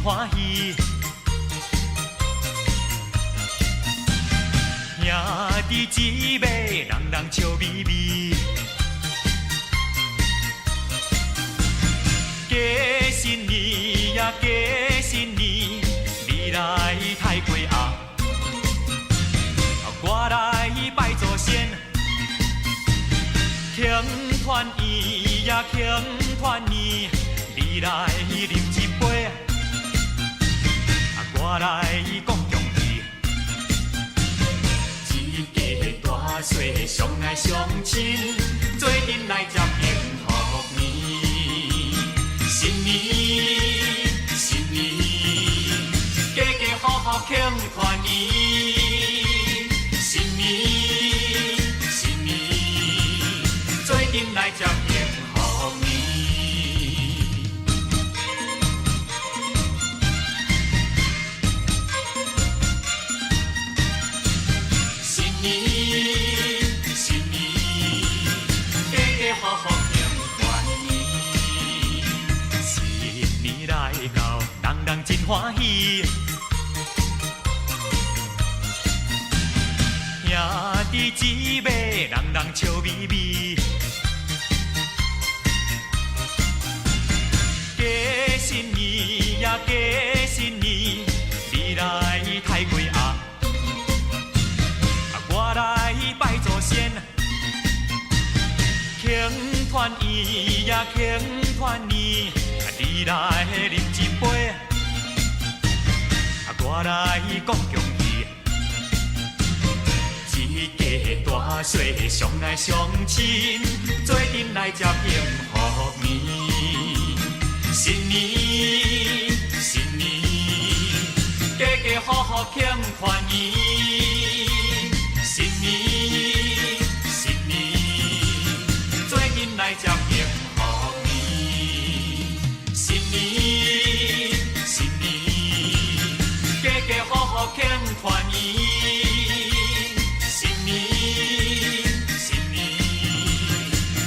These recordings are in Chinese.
欢喜。兄弟姊妹，人人笑眯眯。过新年呀，过新年，你来太过啊，我来拜祖先。庆团圆呀，庆团圆，你来饮一杯，我来讲恭喜。一家大小相爱相亲，做阵来接幸福年。新年，新年，家家户户庆团圆。新年，新年，做阵来接幸福年。新年，新年，家家户户庆团圆。新年来到，人人真欢喜。兄弟姊妹，人人笑眯眯。过新年呀，过新年，你来太过啊，我来拜祖先。庆团圆呀，庆团圆，你来饮一杯，我来讲恭喜。一家大小相爱相亲，做阵来接幸福年。新年，新年，家家户户庆团圆。新年，新年，做阵来接幸福年。新年，新年，家家户户庆团圆。新年，新年，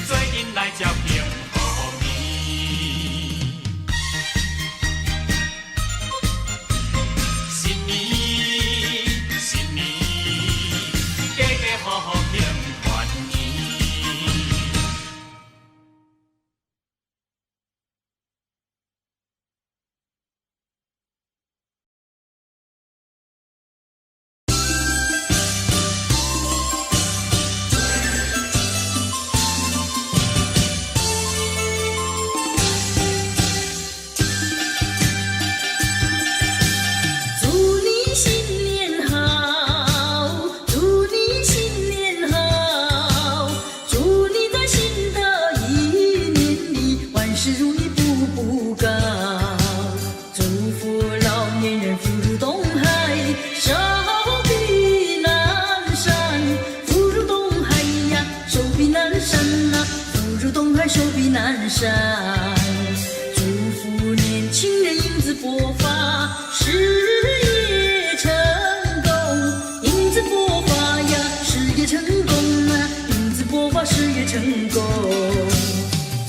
做阵来接幸福年。新年，新年，家家户户庆团圆。祝你新年好，祝你新年好，祝你在新的一年里万事如意，步步高。祝福老年人福如东海，寿比南山。福如东海呀，寿比南山呐，福如东海，寿比南山。祝福年轻人英姿勃发，事业成功，英姿勃发呀，事业成功啊，英姿勃发，事业成功。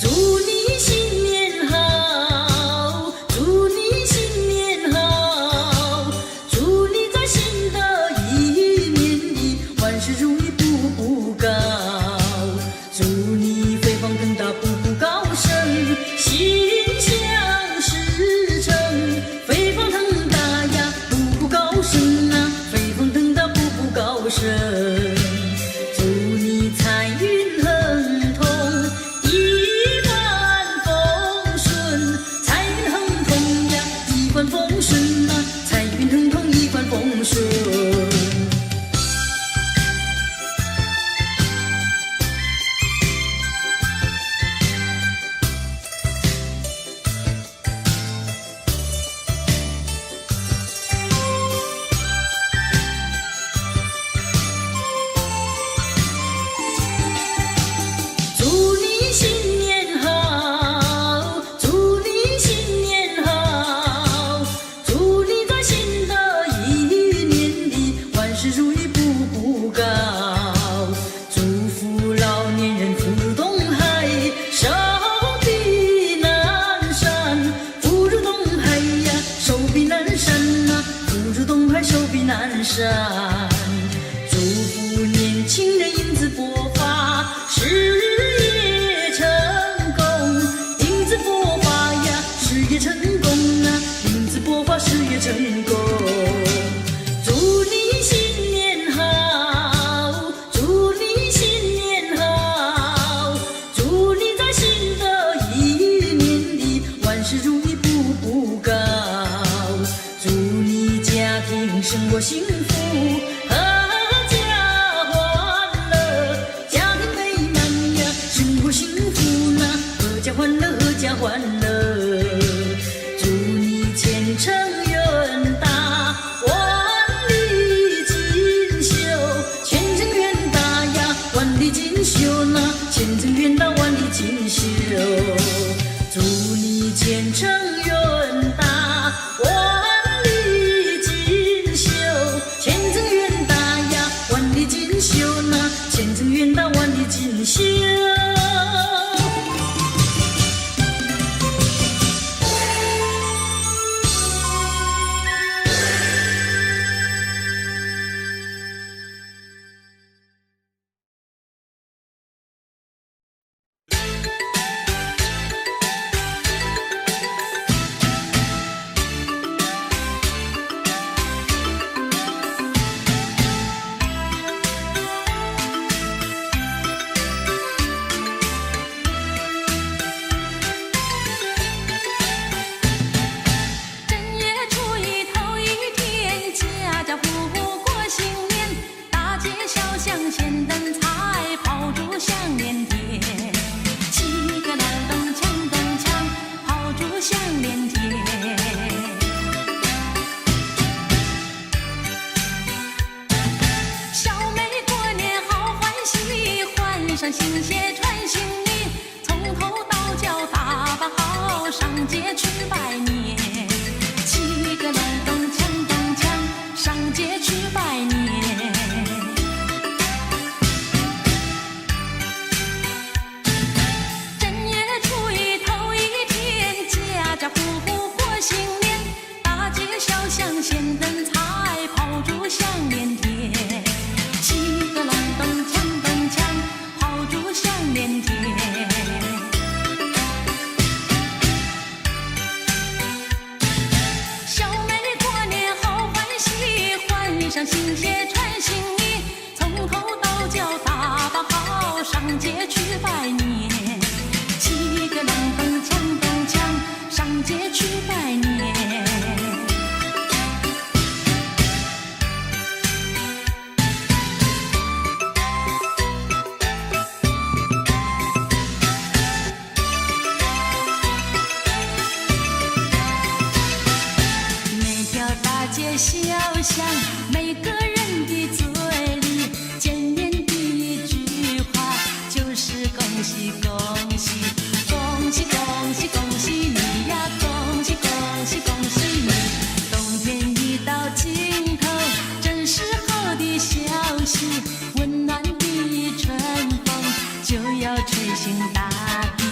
祝你新年好，祝你新年好，祝你在新的一年里万事如意，步步高。祝你飞黄腾达，步步高升，心想事成。飞黄腾达呀，步步高升啊，飞黄腾达，步步高升。祝你财运亨通，活幸福，阖家欢乐，家庭美满呀，生活幸福呐，阖家欢乐，阖家欢乐。祝你前程远大，万里锦绣，前程远大呀，万里锦绣呐，前程远大，万里锦绣。祝你前程远大，万里锦绣，前程远大呀，万里锦绣呐，前程远大，万里锦绣。穿新鞋穿新衣，从头到脚打扮好，上街去拜年。七个隆咚锵咚锵，上街去拜年。正月初一头一天，家家户户过新年，大街小巷鲜灯彩，炮竹响连天。七个隆咚锵咚锵，炮竹响连天。小妹过年好欢喜，换上新鞋穿新衣，从头到脚打扮好，上街去拜年。七个隆咚锵咚锵，上街去拜年。街小巷，每个人的嘴里见面第一句话就是恭喜恭喜，恭喜恭喜恭喜你呀，恭喜恭喜恭喜你。冬天一到尽头，正是好的消息，温暖的春风就要吹醒大地。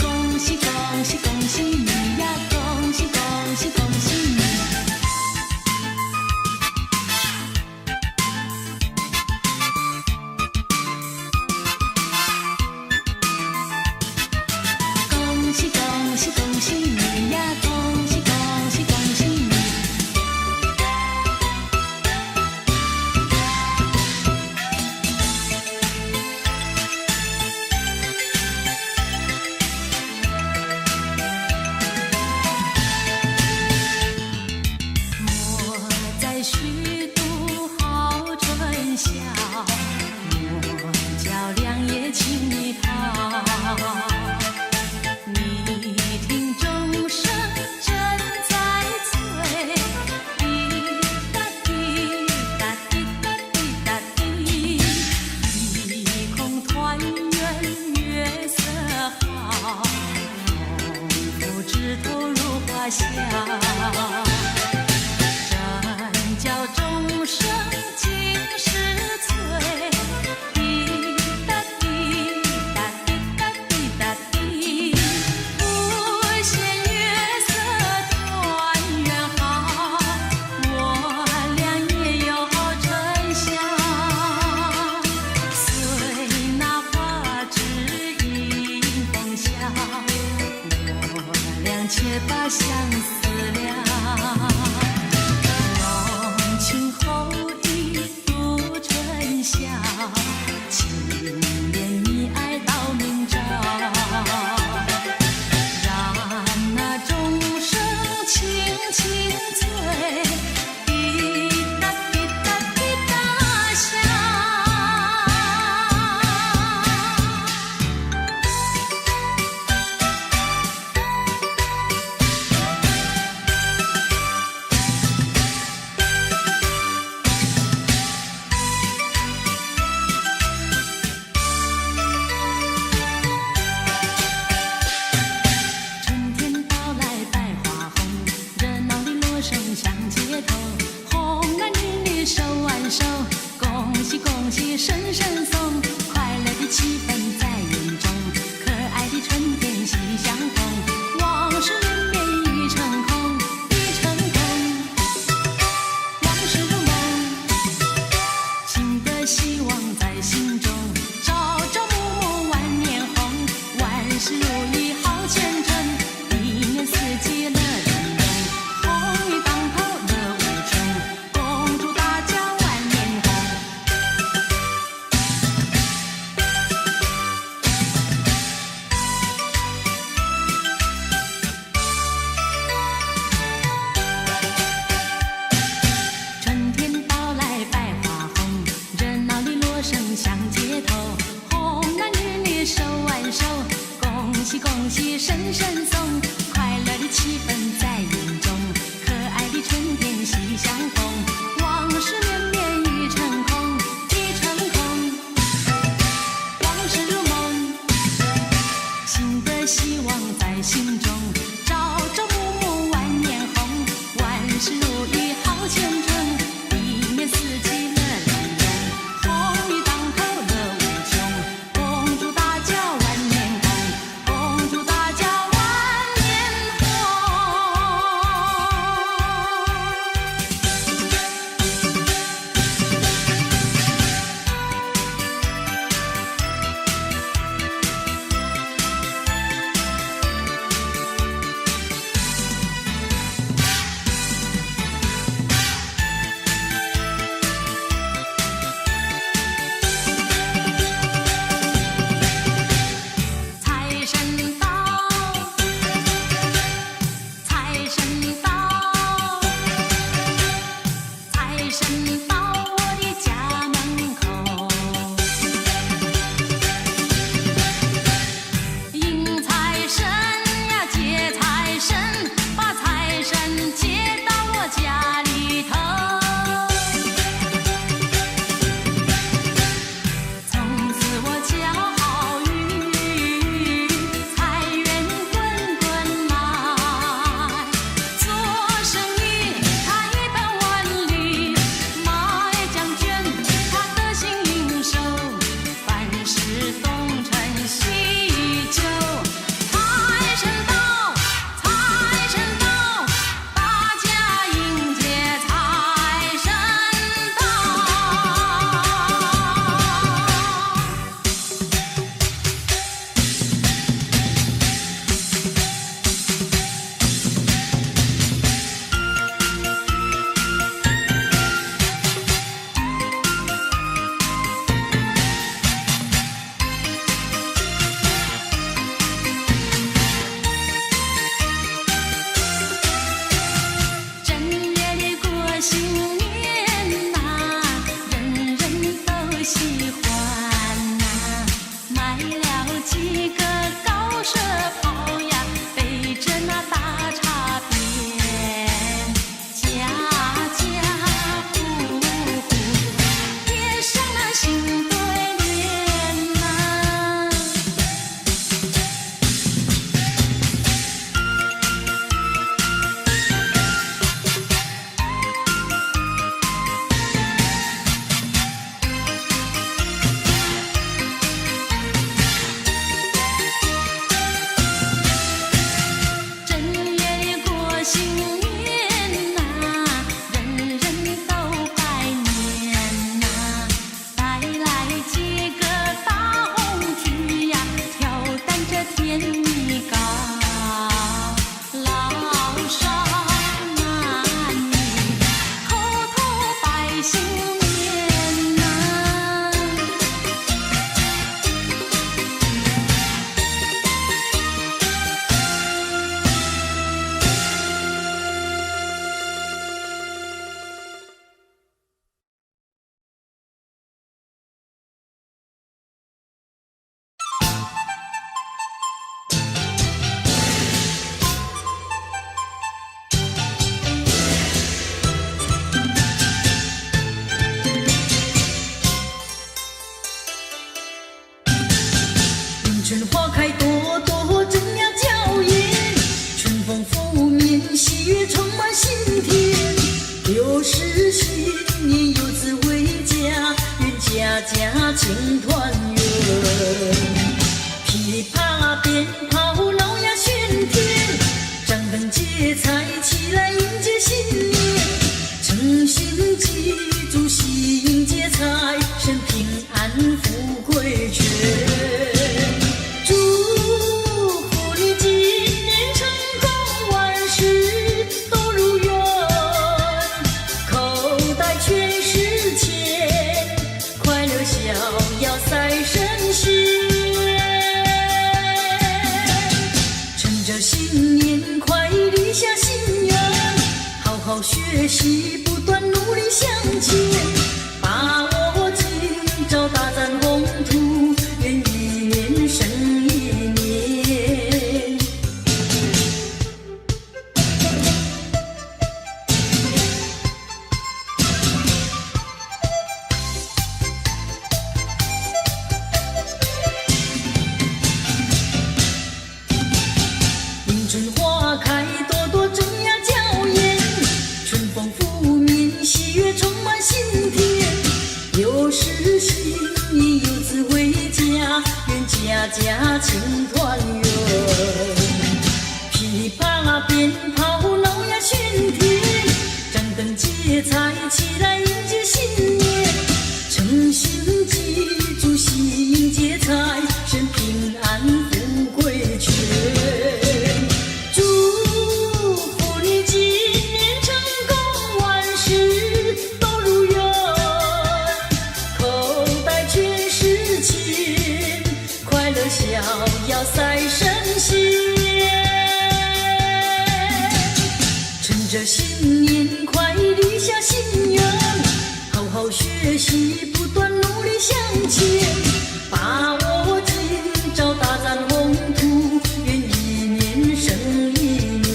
恭喜恭喜恭喜你呀，恭喜恭喜恭喜你。恭喜恭喜恭喜你呀，恭喜恭喜恭喜你。莫再虚度好春宵，莫叫良夜轻易跑。你听钟声正在催，滴答滴答滴答滴答滴，一空团圆月色好，农夫枝头如花香。正叫钟声尽是催，滴答滴答滴答滴答滴，不嫌月色团圆好，我俩也有春宵。随那花枝迎风笑，我俩却把相思了。声声送，快乐的气氛在眼中，可爱的春天喜相逢，往事绵绵已成空，已成空，往事如梦，新的希望在心中，朝朝暮暮万年红，万事如意好前程，一年四季乐融融，风雨当头乐无穷，恭祝大家万年红。春天到来百花红，热闹的锣声响街头，红男绿女手挽手，恭喜恭喜声声送，快乐的气氛在眼中，可爱的春天喜相逢，往事绵绵已成空，已成空，往事如梦，新的希望在心中，朝朝暮暮万年红，万事如意好前程，一年四季乐融融，风雨当头乐无穷，恭祝大家万年红，恭祝大家万年红。财神到，财神到，财神到我的家门口，迎财神呀接财神，把财神接到我家里头。从此我家好运，财源滚滚来，做生意他一本万利，马也将军他得心应手，凡事东成西就。财神到，财神到，大家迎接财神到。正月里过新年呐，人人都喜欢呐，买了几个高射炮呀，背着那大插鞭，家家户户贴上那新对联呐。正月里过新年呐，人人都拜年呐，带来几个大红菊呀，挑担着甜米糕，老少男女口头拜新年呐。迎春花开朵朵，正亮娇艳，春风拂面，喜悦充满心田。又是新年，游子回家，愿家家家庆团圆。噼里啪啦鞭炮老呀喧天，张灯结彩起来迎接新年。诚心祭祖喜迎接财神，平安富贵全。祝福你今年成功，万事都如愿，口袋全是钱，快乐逍遥赛神仙。趁着新年快立下心愿，好好学习，不断努力向前，把握今朝大展宏图，愿一年胜一年。迎春花开，朵朵争呀娇艳，春风拂面，喜悦充满心田。又是新年，游子回家，愿家家庆团圆。噼里啪啦鞭炮闹呀喧天，张灯结彩起来迎接新年。诚心祭祖喜迎接财神，平安富贵全。祝福你今年成功，万事都如愿，口袋全是钱，快乐逍遥赛神仙。趁着新年快立下心愿，好好学习，不断努力向前，把握今朝大展宏图，愿一年胜一年。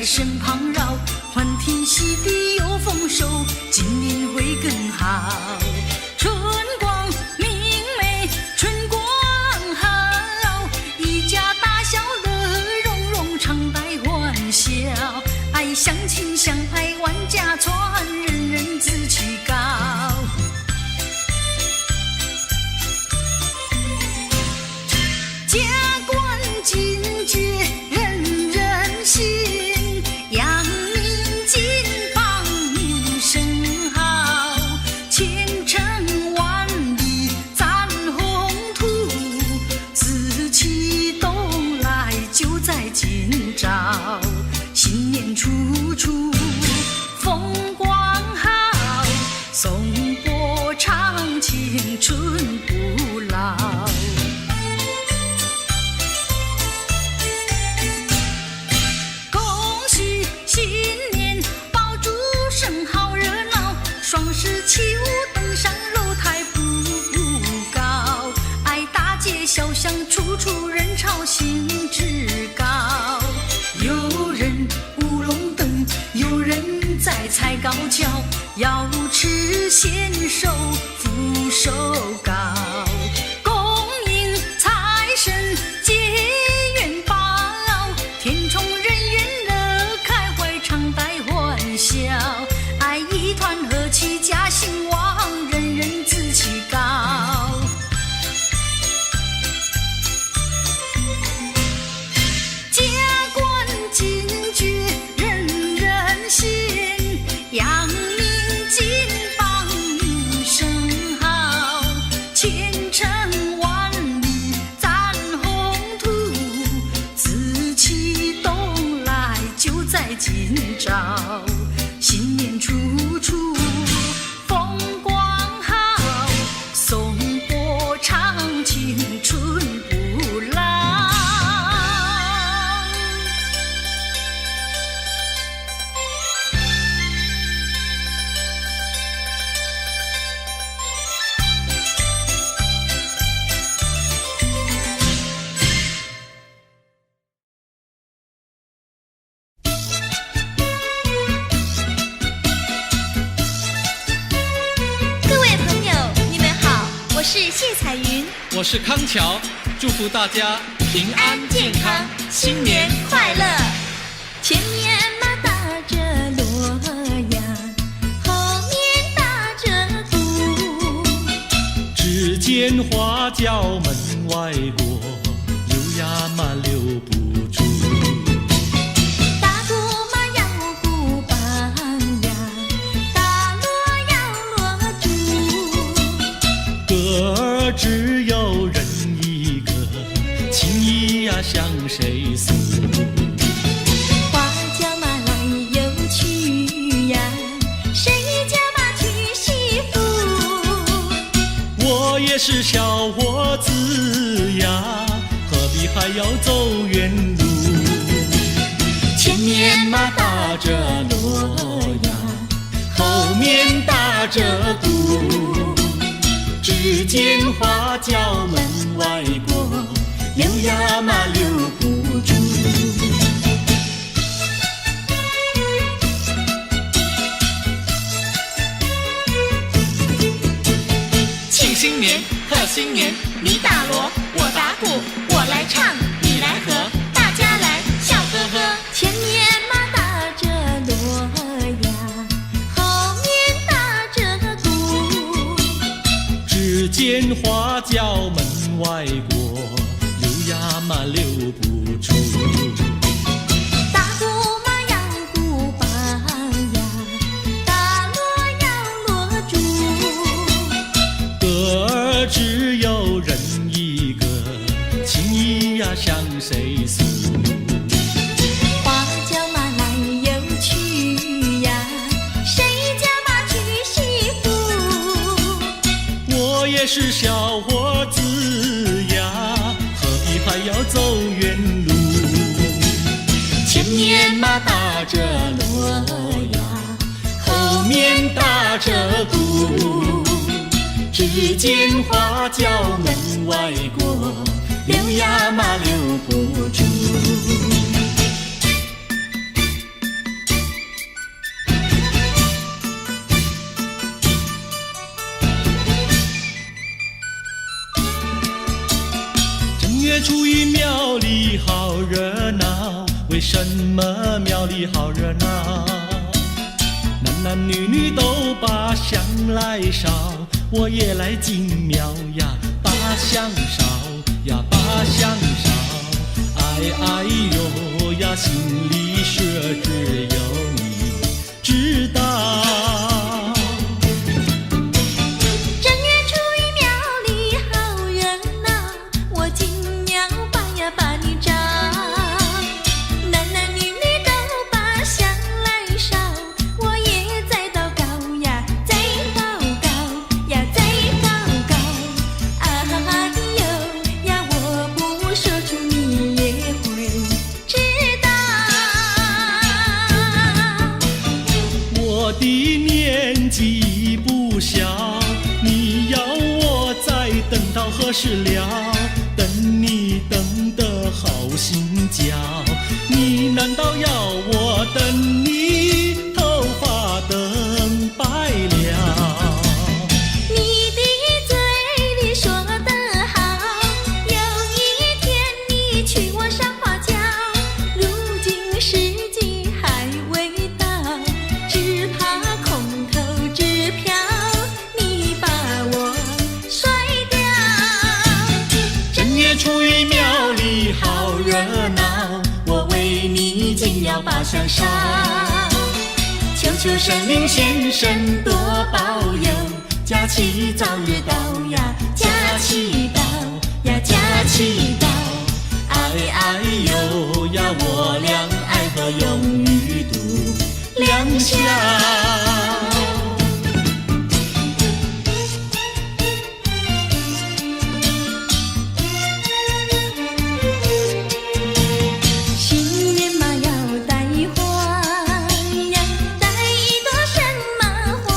身旁绕，欢天喜地有丰收，今年会更好。春光明媚，春光好，一家大小乐融融，常带欢笑。爱相亲相爱万家传，人人志气高。家冠金爵人人信，扬名金榜名声好，前程万里展宏图，志气东来就在今朝。新年处处风光好，颂钵唱青春不老。恭喜新年，爆竹声好热闹，双十起舞登上楼台步步高，爱大街小巷处处人潮兴致高。有人舞龙灯，有人在踩高跷，要吃仙寿福寿高，恭迎财神结元宝，天宠人缘乐开怀，常带欢笑，爱一团和气家兴旺，人人志气高。家冠金爵人人信，扬名金榜名声好，前是谢彩云，我是康桥，祝福大家平安健康，新年快乐。前面马打着锣呀，后面打着鼓，只见花轿门外过，溜呀嘛溜不住。打鼓嘛要鼓棒呀，打锣要锣珠。歌儿只有人一个，情意呀向谁诉？花轿嘛来又去呀，谁家嘛娶媳妇？我也是小伙子呀，何必还要走远路？前面嘛打着锣呀，后面打着鼓，只见花轿门外过，溜呀嘛溜不住。庆新年，贺新年，你打锣，我打鼓，我来唱，你来和，大家来笑呵呵。前面嘛打着锣呀，后面打着鼓，只见花轿门外过，溜呀嘛溜不住。打鼓嘛要鼓棒呀，打锣要锣珠。歌儿只有人一个，情意呀向谁诉？花轿嘛来又去呀，谁家嘛娶媳妇？我也是小伙子呀，何必还要走远路？前面嘛打着锣呀，后面打着鼓，只见花轿门外过，溜呀嘛溜不住。正月初一庙里好热闹，为什么庙里好热闹？男男女女都把香来烧，我也来进庙呀，把香烧呀，把香烧。哎哎呦呀，心里说只有你知道。正月初一庙里好热闹，我进庙把呀把你找，男男女女都把香来烧，我也在祷告呀，在祷告呀，在祷告。哎呦呀，我不说出你也会知道。我的年纪不小，你要我再等到何时了？等你等得好心焦，你难道要我等你头发等白了？你的嘴里说得好，有一天你娶我上花轿，如今时机还未到，只怕空头支票你把我甩掉。正月初一庙里好热闹，我为你进要把香烧，求求神灵先生多保佑，假期早日到呀，假期到呀，假期到。哎哎呦呀，我俩爱河永远度良宵。新年嘛要带花呀，带一朵什么花？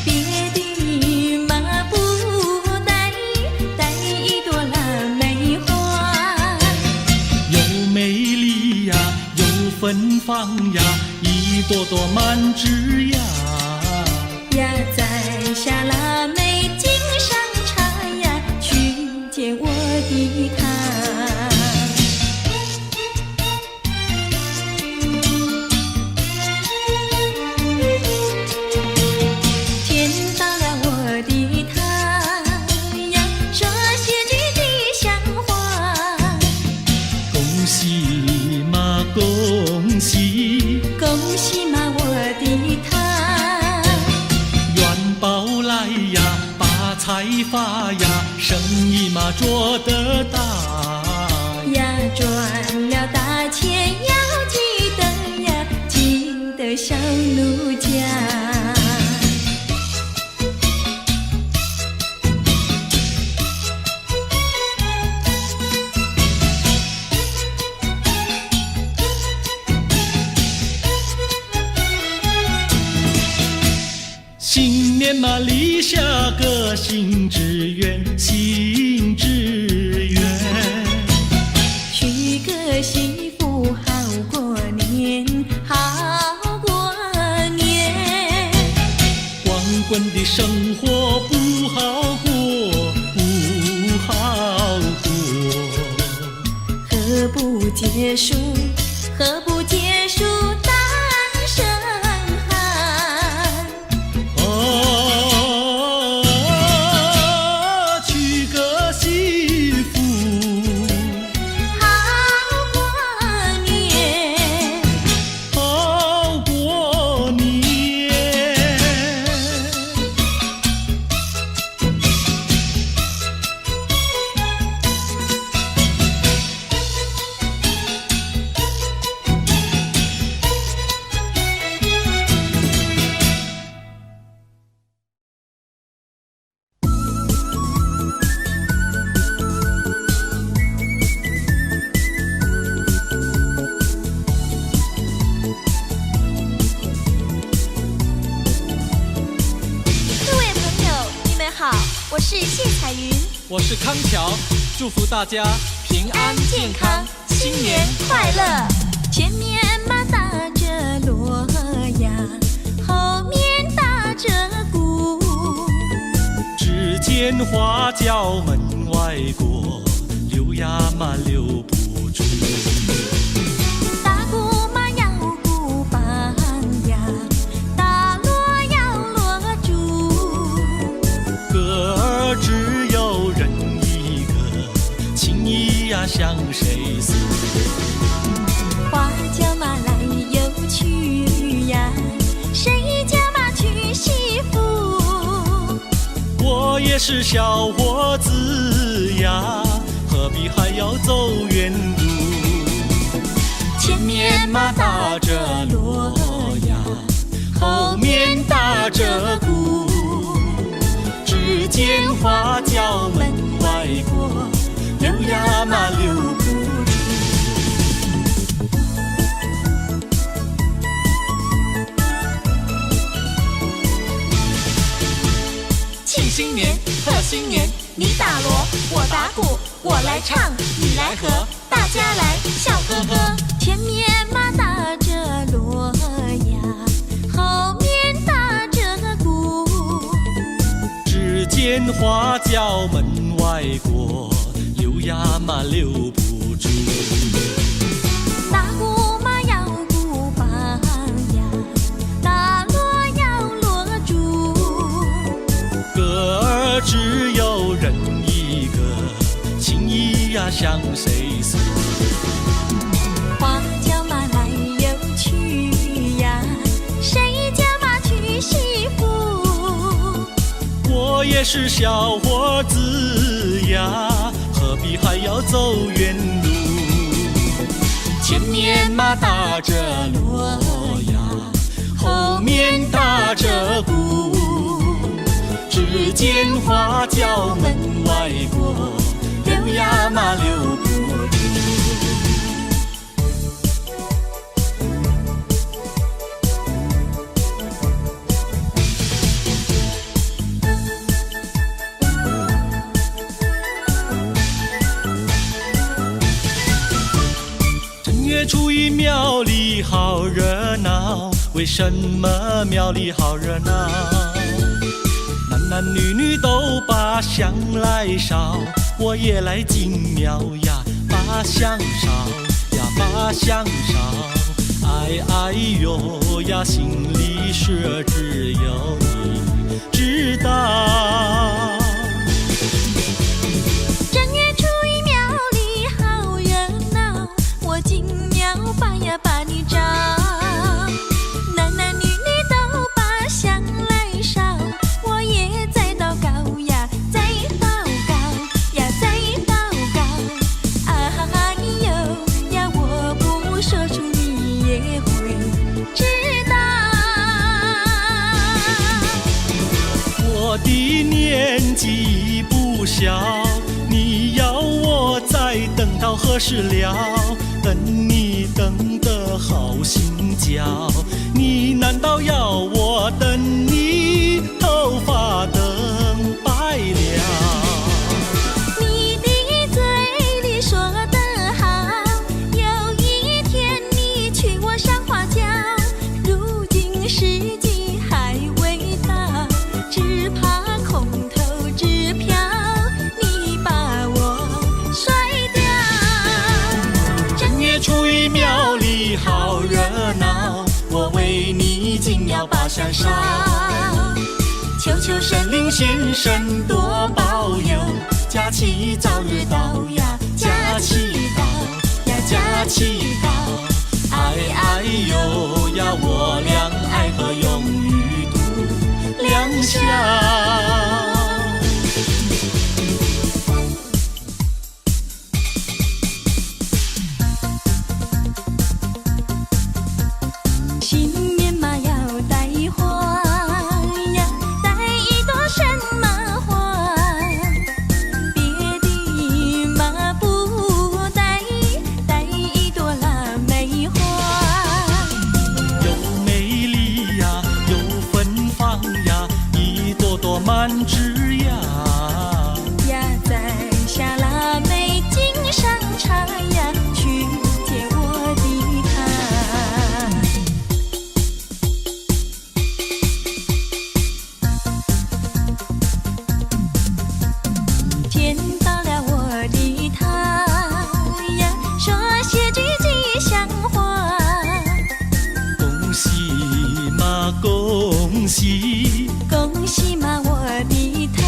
别的嘛不带，带一朵腊梅花。又美丽呀，又芬芳呀，一朵朵满枝呀。呀，摘下腊梅精开发呀，生意嘛做得大呀，赚了大钱要记得呀，记得小奴家。新年嘛立下个新志愿，新志愿，娶个媳妇好过年，好过年。光棍的生活不好过，不好过。何不结束？何不结束单身汉？娶个媳妇好过年，好过年。我是谢彩云，我是康桥，祝福大家平安健康，新年快乐。前面马打着锣呀，后面打着鼓，只见花轿门外过，溜呀嘛溜不住。打鼓嘛要鼓棒呀，打锣要锣珠。歌儿只有人一个，情意呀向谁诉？花轿嘛来又去呀，谁家嘛娶媳妇？我也是小伙子呀，何必还要走远路？前面嘛打着锣呀，后面打着鼓，只见花轿门外过，溜呀嘛溜不住。庆新年，贺新年，你打锣，我打鼓，我来唱，你来和，大家来笑呵呵。前面嘛打着锣呀，后面打着鼓，只见花轿门外过，溜呀嘛溜不住。打鼓嘛要鼓棒呀，打锣要锣珠。歌儿只有人一个，情意呀向谁诉？花轿嘛来又去呀，谁家嘛娶媳妇？我也是小伙子呀，何必还要走远路？前面嘛打着锣呀，后面打着鼓，只见花轿门外过，溜呀嘛溜不住。正月初一庙里好热闹，为什么庙里好热闹？男男女女都把香来烧，我也来进庙呀，把香烧呀，把香烧。哎哎呦呀，心里事只有你知道。正月初一庙里好热闹，我进庙把呀把你找。男男女女都把香来烧，我也在祷告呀，我的年纪不小，你要我再等到何时了？等你等得好心焦，你难道要我等你头发等白了？你的嘴里说得好，有一天你娶我上花轿，如今时机还未到，只怕空头支票你把我甩掉。正月初一庙里好热闹，我为你紧要把香烧，求求神灵先生多保佑，假期早日到呀，假期到呀，假期到，哎哎呦呀，我俩爱河永远度良宵。新年嘛要带花呀，带一朵什么花？别的嘛不带，带一朵腊梅花。有美丽呀，有芬芳呀，一朵朵满枝桠。呀，摘下腊梅敬上茶呀，去见我的他。见到了我的他呀，说些句吉祥话。恭喜嘛恭喜，恭喜嘛我的他，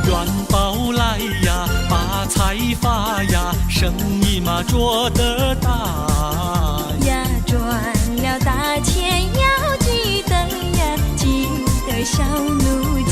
元宝来呀，发财发呀，生意嘛做得大呀赚了大钱要记得呀，记得小奴家。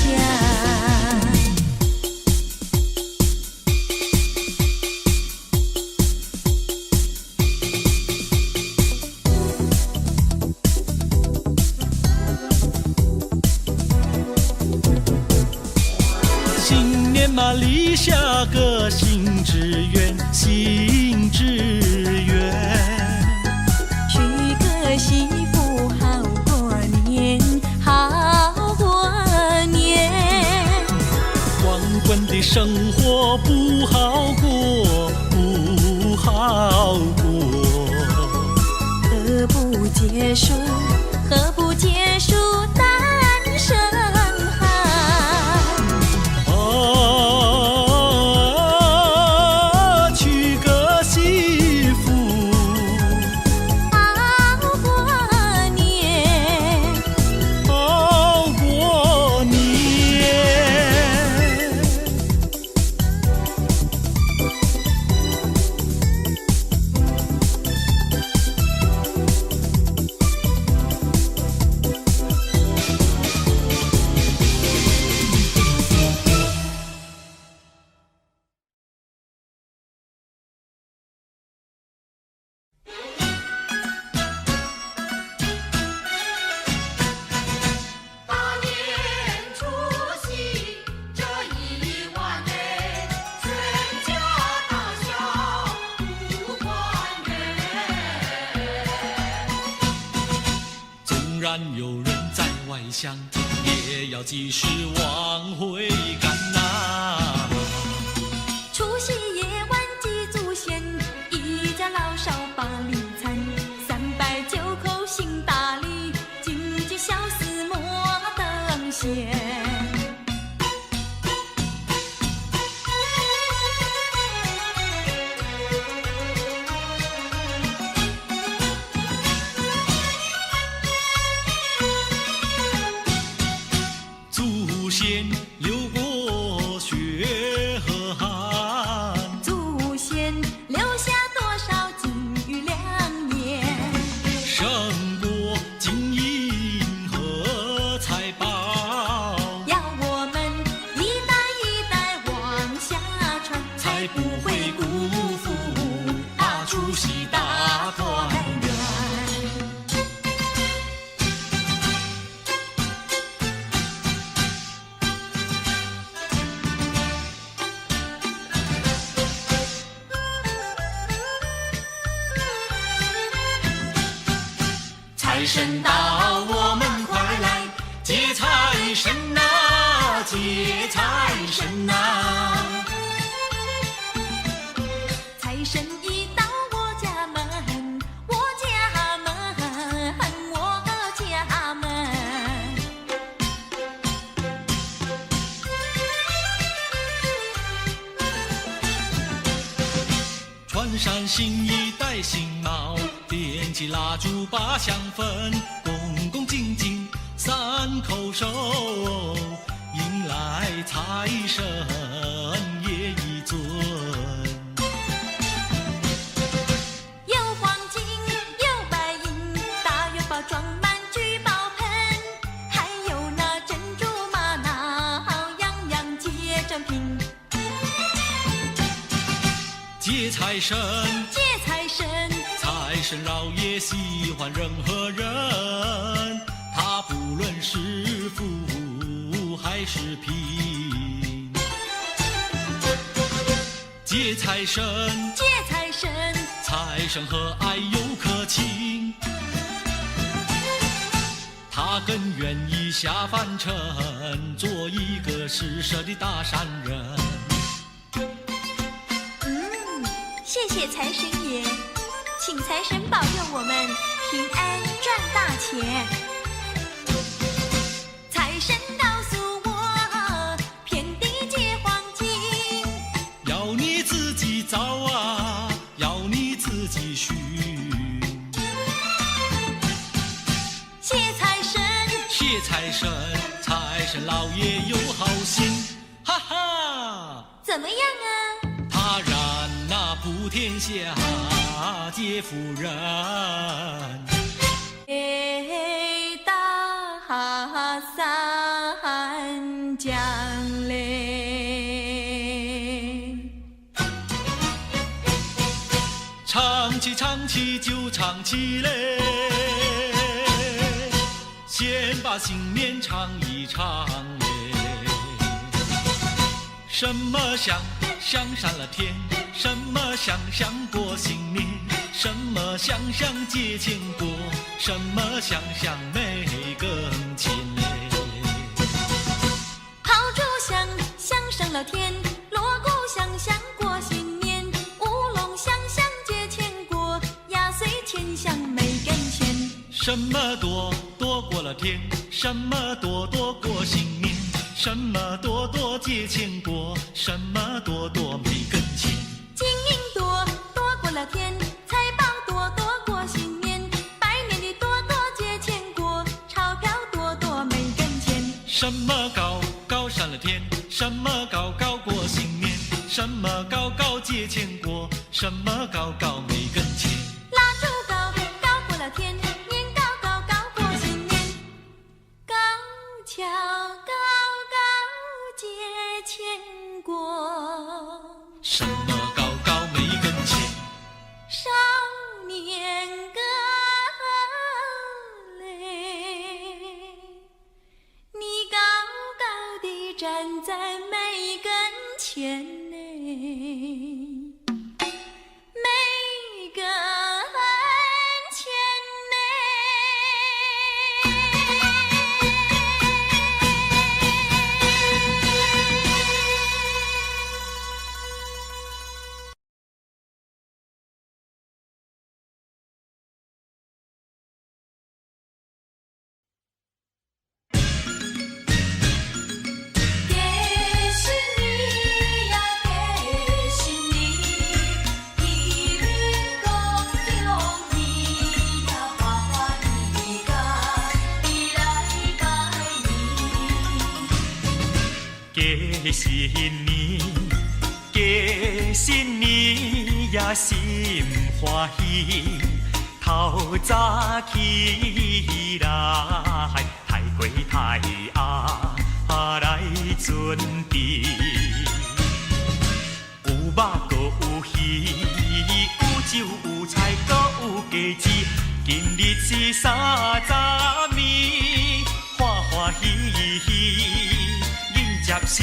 新年嘛立下个新志愿，新志愿。娶个媳妇好过年，好过年。光棍的生活不好过，不好过。何不结束，何不结束单身汉？娶个媳妇，好过年，好过年。大年除夕这一晚内，全家大小不团圆。纵然有人在外乡，也要及时往回赶呐。除夕夜晚祭祖先，一家老少把礼餐，309口行大礼，金鸡小厮莫等闲。祖先流过血和汗，祖先留下多少金玉良言，胜过金银和财宝。神到，我们快来接财神啊，接财神啊！财神一到我家门，我家门，我家门。穿上新衣戴新帽，点起蜡烛把香氛，恭恭敬敬三叩首，迎来财神爷一尊。有黄金，有白银，大元宝装满聚宝盆，还有那珍珠玛瑙，样样皆珍品。接财神，接财神，财神老爷喜欢任何人，他不论是富还是贫。接财神，接财神，财神和蔼又可亲，他更愿意下凡尘，做一个施舍的大善人。谢谢财神爷，请财神保佑我们平安赚大钱。财神告诉我，遍地皆黄金，要你自己找啊，要你自己寻。谢财神，谢财神，财神老爷有好心，哈哈！怎么样啊？他让那普天下皆富人。大伞降嘞，唱起唱起就唱起嘞，先把新年唱一唱嘞。什么香香上了天，什么香香过新年，什么香香结千果，什么香香没更亲嘞。炮竹响响上了天，锣鼓响响过新年，乌龙响响结千果，压岁钱响没跟钱。什么多多过了天，什么多多过新年，什么多多结千果，什么多多没跟钱。金银多多过了天，财宝多多过新年，拜年的多多结千果，钞票多多没跟钱。什么高高上了天，什么高高过新年，什么高高结千果，什么高高没跟钱。蜡烛高高过了天，年高高高过新年，高跷高高结千果。什么高高没跟钱？少年歌嘞，你高高地站在每根前嘞，每根前嘞。给新年呀，给新年，一律恭喜你呀，花花的嘎，你来拜年。给新年，给新年呀，心欢喜。透早起来，抬过太鸭来准备。有肉搁有鱼，有酒有菜搁有鸡子。今日是30暝，欢欢喜喜，迎接新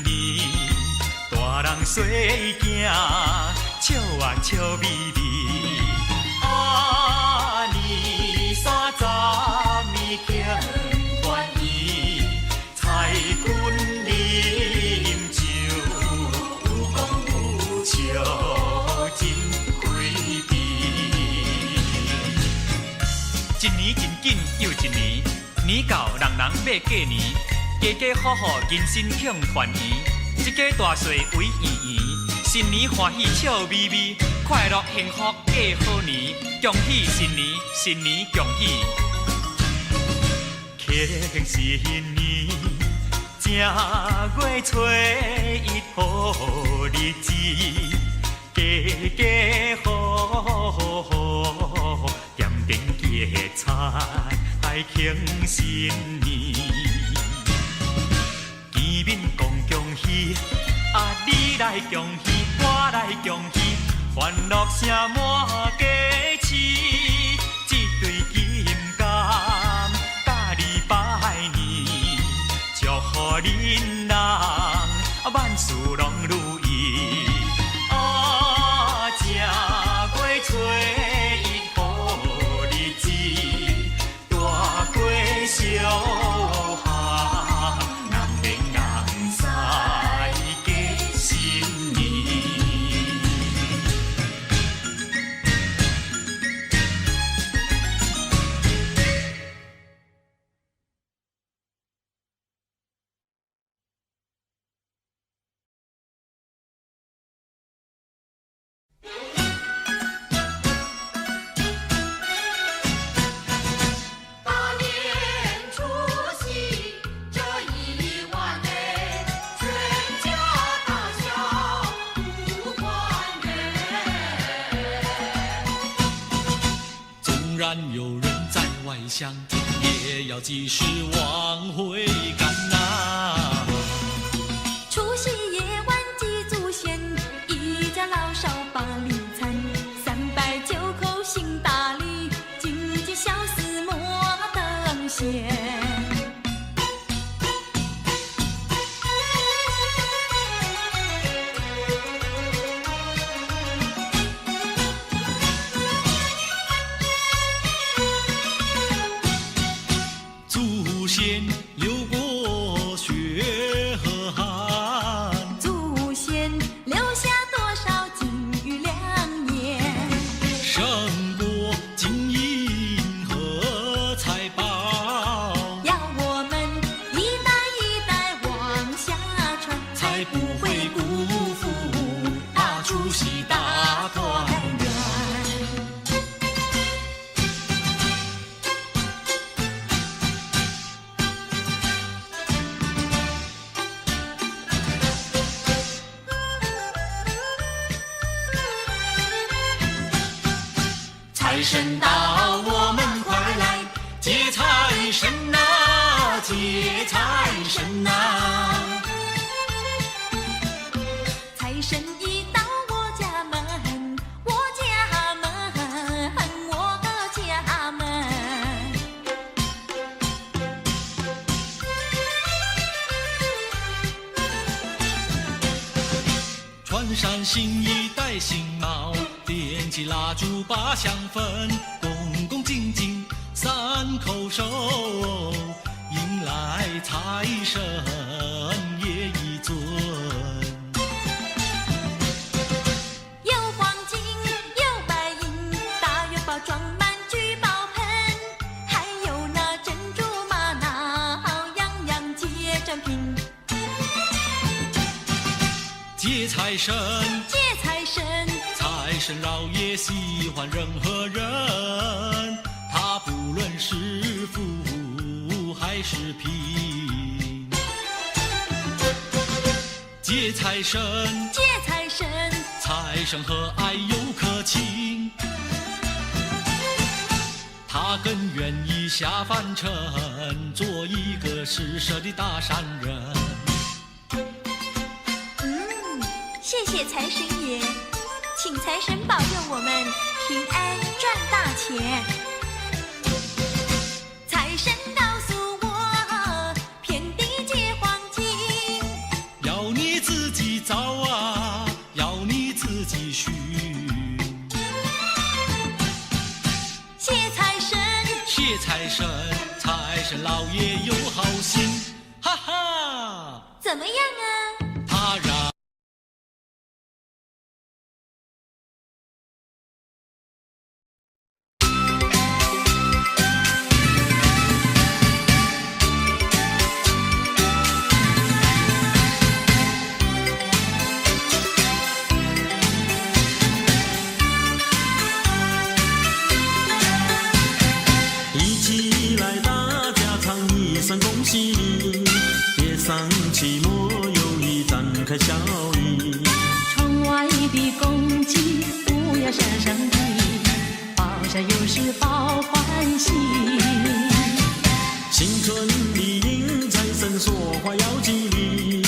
年。大人细囝，笑啊笑眯眯。啊，年三十。庆团圆，财君饮酒，有讲有笑，真开智。一年真紧又一年，年到人人要过年，家家户户人心庆团圆，一家大细围圆圆，新年欢喜笑眯眯，快乐幸福过好年，恭喜新年，新年恭喜！庆新年，正月初一好日子，家家户户点点结彩庆新年，见面讲恭喜，啊你来恭喜，我来恭喜，欢乐声满家市，一对金柑甲你拜年，祝福恁人万事拢如意。啊，正月初一好日子，大过小下，人面人赛过新年。大年除夕这一晚内，全家大小不团圆。纵然有人在外乡，也要及时往回赶呐、除夕夜晚祭祖先，一家老少把礼参，309口行大礼，金鸡小厮莫等闲。祖先流过血和汗，祖先留下多少金玉良言，胜过金银和财宝。要我们一代一代往下传，才不会辜负除夕大团圆。财神到，我们快来接财神呐、接财神呐、财神一到我家门，我家门，我家门。穿上新衣，戴新帽，点起蜡烛，把香焚，恭恭敬敬3口手，迎来财神爷一尊。有黄金，有白银，大元宝装满聚宝盆，还有那珍珠玛瑙，样样皆珍品。接财神，接财神，财神老爷喜欢任何人，他不论是富还是贫。接财神，接财神，财神和蔼又可亲，他更愿意下凡尘，做一个施舍的大善人。谢谢财神爷，请财神保佑我们平安赚大钱。财神告诉我，遍地皆黄金，要你自己造啊，要你自己寻。谢财神，谢财神，财山老爷有好心，哈哈，怎么样啊？他让。一起来，大家唱一声恭喜你，别丧气，莫犹豫，展开笑语。窗外的公鸡不要声声啼，报晓又是报欢喜。新春里迎财神，说话要吉利，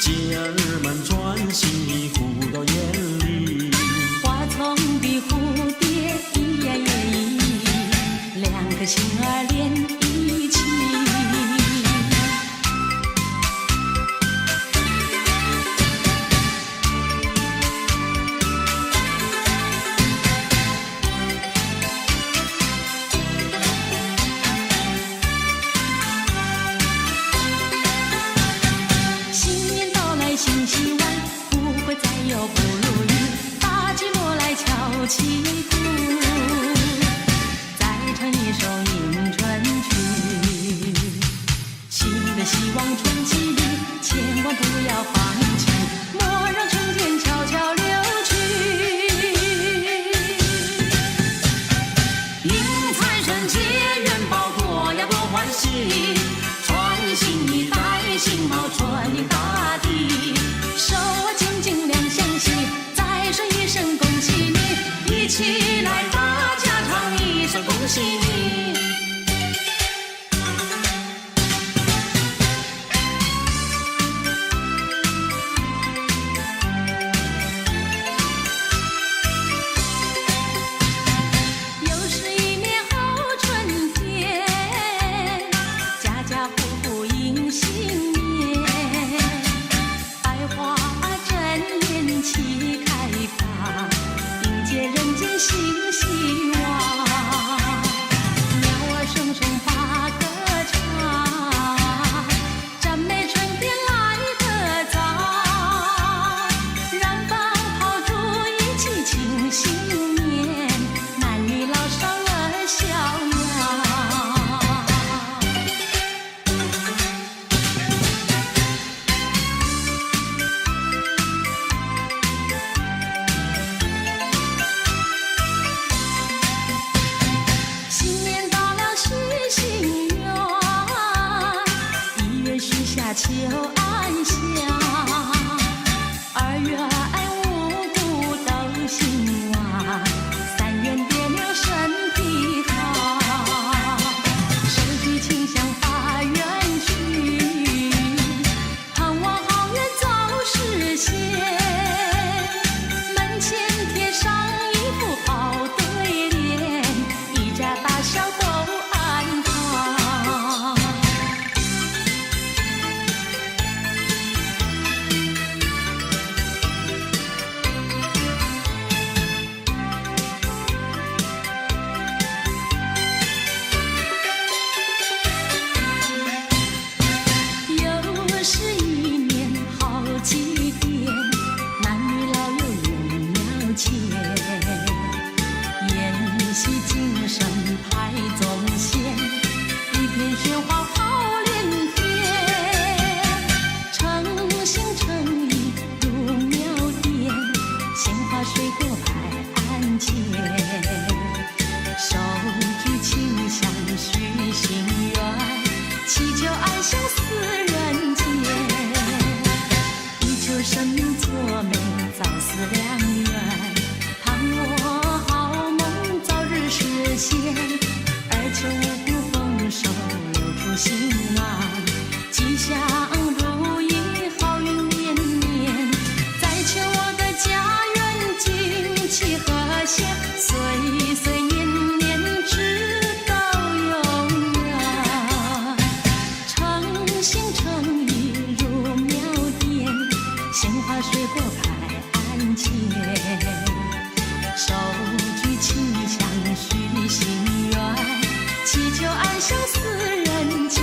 姐儿们专心互到眼里。花丛的蝴蝶一呀也一，两颗心儿连一起。新年到来新希望，不会再有不如意，大寂寞来敲起鼓，再唱一首迎春曲。新的希望春季里，千万不要放弃，莫让春天悄悄流去。迎财神接元宝，过呀多欢喜，穿新衣戴新帽，春临大地。手啊紧紧两相惜，再说一声恭喜你，一起来，大家唱一声恭喜你。又是一年好春天，家家户户迎新年，百花争艳齐开放，迎接人间新希望。鸟儿声声把歌唱，赞美春天来得早，燃放炮竹一起庆新年，男女老少乐逍遥。新年到了许心愿，一月许下求安详，二月五谷都兴旺，三元别了身体好，手举清香发愿去，盼望好愿早实现，门前贴上一副好对联，一家大小都安康。又是一年好祭典，男女老幼拥庙前，宴席精神排宗宪，一片喧哗好连天，诚心诚意入庙殿，鲜花水果摆案前，手举清香许心愿，祈求爱相思人间，以求生命作美早思良缘，盼我好梦早日实现，而求五谷丰收留出兴旺，吉祥如意好运连连，再求我的家园景气和谐，岁岁年年直到永远。诚心诚意入庙殿，鲜花水果摆案前，手举清香许心愿，祈求爱相思人间。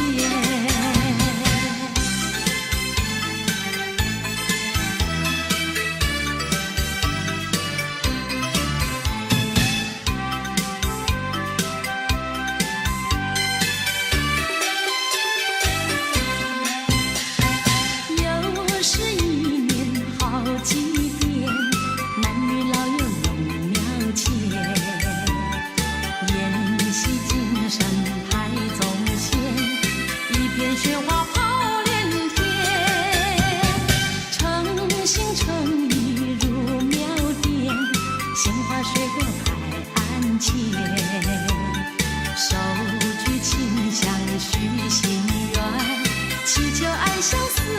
祈求爱相思